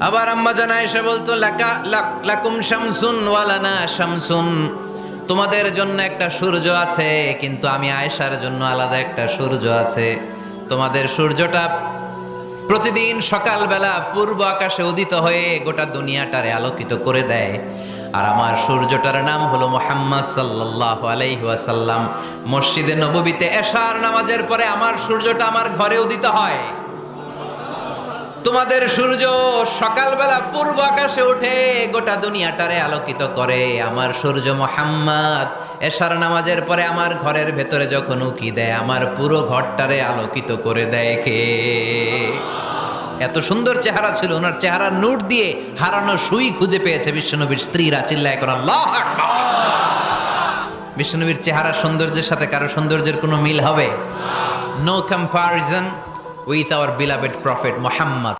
আবার আম্মা জান আয়েশা বলতো লাকুম শামসুন ওয়ালানা শামসুন, তোমাদের জন্য একটা সূর্য আছে কিন্তু আমি আয়েশার জন্য আলাদা একটা সূর্য আছে। তোমাদের সূর্যটা প্রতিদিন সকালবেলা পূর্ব আকাশে উদিত হয়ে গোটা দুনিয়াটারে আলোকিত করে দেয়, আর আমার সূর্যটার নাম হলো মুহাম্মদ সাল্লাল্লাহু আলাইহি ওয়াসাল্লাম। মসজিদে নববীতে এশার নামাজের পরে আমার সূর্যটা আমার ঘরে উদিত হয়। তোমাদের সূর্য সকালবেলা পূর্ব আকাশে উঠে গোটা দুনিয়াটারে আলোকিত করে, আমার সূর্য মুহাম্মদ এশার নামাজের পরে আমার ঘরের ভেতরে যখন উকি দেয় আমার পুরো ঘরটারে আলোকিত করে দেয় কে? এত সুন্দর চেহারা ছিল, ওনার চেহারার নূর দিয়ে হারানো সুই খুঁজে পেয়েছে বিশ্বনবীর স্ত্রীরা। চিল্লায় করে আল্লাহু আকবার। বিশ্বনবীর চেহারার সৌন্দর্যের সাথে কারো সৌন্দর্যের কোনো মিল হবে? No comparison with our beloved prophet Muhammad.